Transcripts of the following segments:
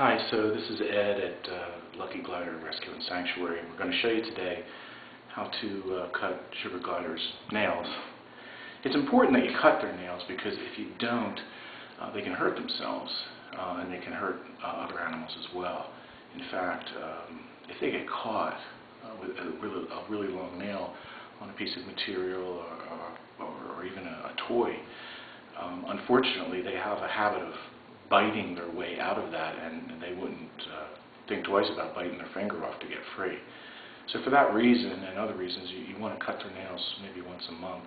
Hi, so this is Ed at Lucky Glider Rescue and Sanctuary. We're going to show you today how to cut sugar gliders' nails. It's important that you cut their nails because if you don't, they can hurt themselves and they can hurt other animals as well. In fact, if they get caught with a really long nail on a piece of material or even a toy, unfortunately they have a habit of biting their way out of that, and they wouldn't think twice about biting their finger off to get free. So for that reason and other reasons, you want to cut their nails maybe once a month.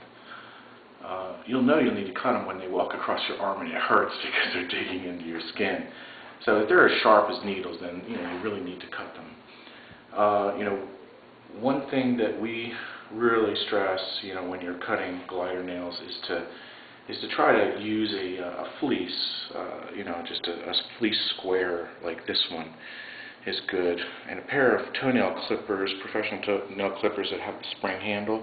You'll know you'll need to cut them when they walk across your arm and it hurts because they're digging into your skin. So if they're as sharp as needles, then you really need to cut them. One thing that we really stress, when you're cutting glider nails is to try to use a fleece, just a fleece square like this one is good. And a pair of toenail clippers, professional toenail clippers that have the spring handle,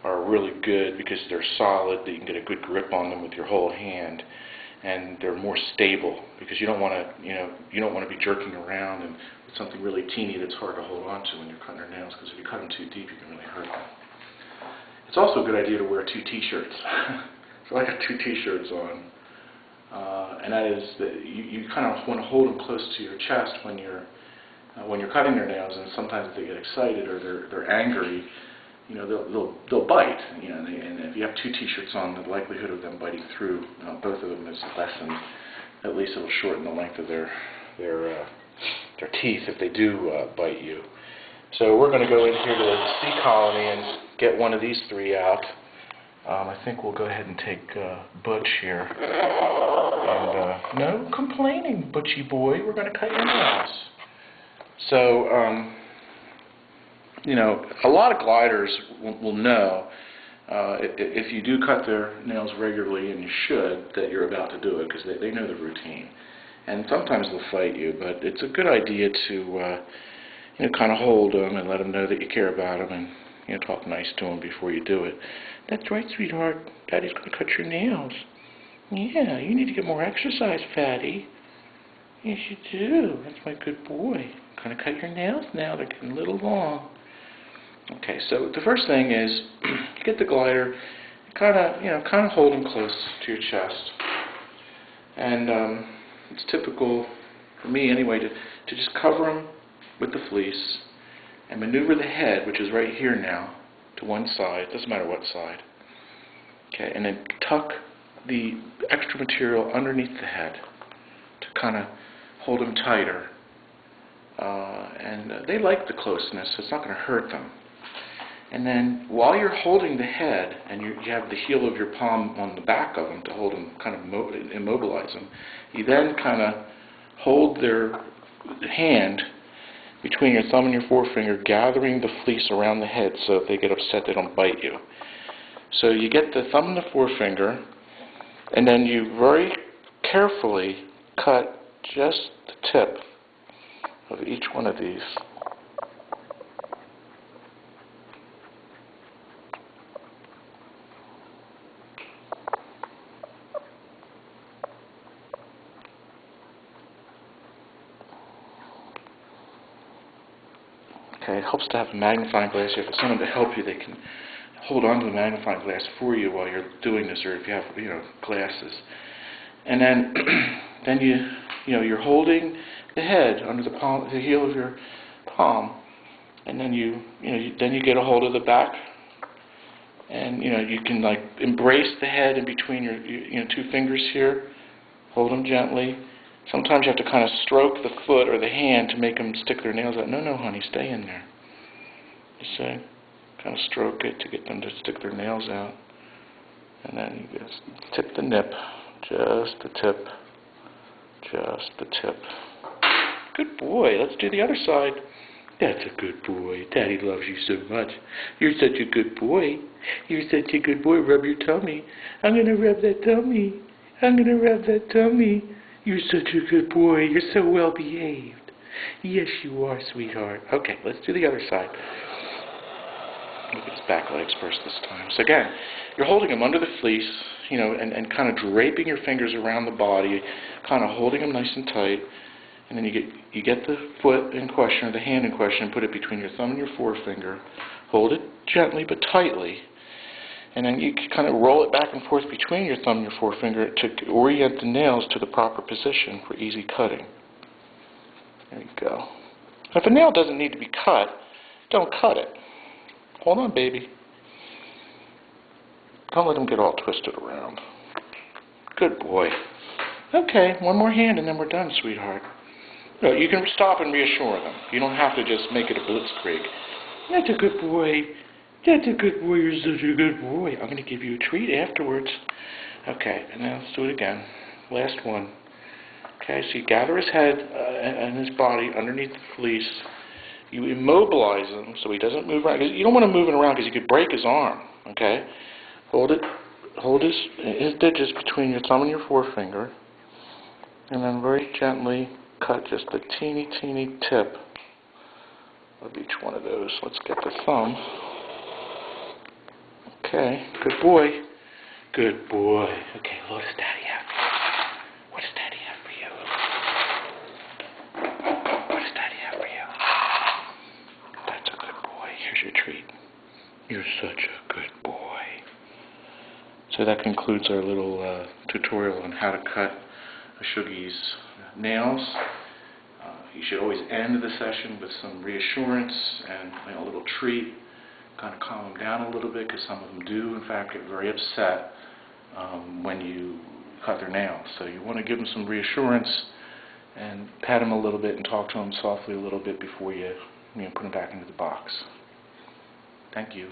are really good because they're solid, that you can get a good grip on them with your whole hand, and they're more stable because you don't want to be jerking around and with something really teeny that's hard to hold on to when you're cutting your nails, because if you cut them too deep, you can really hurt them. It's also a good idea to wear 2 t-shirts. So I got 2 t-shirts on, and that is that you kind of want to hold them close to your chest when you're cutting their nails, and sometimes if they get excited or they're angry, they'll bite. And if you have 2 t-shirts on, the likelihood of them biting through both of them is lessened. At least it'll shorten the length of their teeth if they do bite you. So we're going to go in here to the Sea Colony and get one of these 3 out. I think we'll go ahead and take Butch here. And no complaining, Butchy boy. We're going to cut your nails. So, a lot of gliders will know if you do cut their nails regularly, and you should, that you're about to do it because they know the routine. And sometimes they'll fight you, but it's a good idea to kind of hold them and let them know that you care about them, and talk nice to them before you do it. That's right, sweetheart. Daddy's going to cut your nails. Yeah, you need to get more exercise, Fatty. Yes, you do. That's my good boy. Going to cut your nails now. They're getting a little long. Okay, so the first thing is you get the glider, kind of hold them close to your chest, and it's typical for me anyway to just cover them with the fleece and maneuver the head, which is right here now, to one side. Doesn't matter what side. Okay, and then tuck the extra material underneath the head to kind of hold them tighter. And they like the closeness, so it's not going to hurt them. And then while you're holding the head, and you have the heel of your palm on the back of them to hold them, kind of immobilize them, you then kind of hold their hand between your thumb and your forefinger, gathering the fleece around the head so if they get upset they don't bite you. So you get the thumb and the forefinger, and then you very carefully cut just the tip of each one of these. Okay, it helps to have a magnifying glass. If it's someone to help you, they can hold on to the magnifying glass for you while you're doing this, or if you have glasses. And then you're holding the head under the heel of your palm, and then you get a hold of the back, and you can embrace the head in between your 2 fingers here, hold them gently. Sometimes you have to kind of stroke the foot or the hand to make them stick their nails out. No, honey, stay in there. You see? Kind of stroke it to get them to stick their nails out. And then you just tip the nip. Just the tip. Just the tip. Good boy. Let's do the other side. That's a good boy. Daddy loves you so much. You're such a good boy. You're such a good boy. Rub your tummy. I'm going to rub that tummy. I'm going to rub that tummy. You're such a good boy. You're so well behaved. Yes, you are, sweetheart. Okay, let's do the other side. Look at his back legs first this time. So again, you're holding him under the fleece, and kind of draping your fingers around the body, kind of holding him nice and tight. And then you get the foot in question, or the hand in question, and put it between your thumb and your forefinger. Hold it gently but tightly. And then you kind of roll it back and forth between your thumb and your forefinger to orient the nails to the proper position for easy cutting. There you go. If a nail doesn't need to be cut, don't cut it. Hold on, baby. Don't let them get all twisted around. Good boy. Okay, one more hand and then we're done, sweetheart. No, you can stop and reassure them. You don't have to just make it a blitzkrieg. That's a good boy. That's a good boy. You're such a good boy. I'm going to give you a treat afterwards. Okay, and now let's do it again. Last one. Okay, so you gather his head and his body underneath the fleece. You immobilize him so he doesn't move around. You don't want to move him around because you could break his arm. Okay, hold his digits between your thumb and your forefinger, and then very gently cut just the teeny tip of each one of those. Let's get the thumb. Okay, good boy. Good boy. Okay, what does Daddy have for you? What does Daddy have for you? What does Daddy have for you? That's a good boy. Here's your treat. You're such a good boy. So that concludes our little tutorial on how to cut a Shoogie's nails. You should always end the session with some reassurance and a little treat. Kind of calm them down a little bit, because some of them do, in fact, get very upset when you cut their nails. So you want to give them some reassurance and pat them a little bit and talk to them softly a little bit before you put them back into the box. Thank you.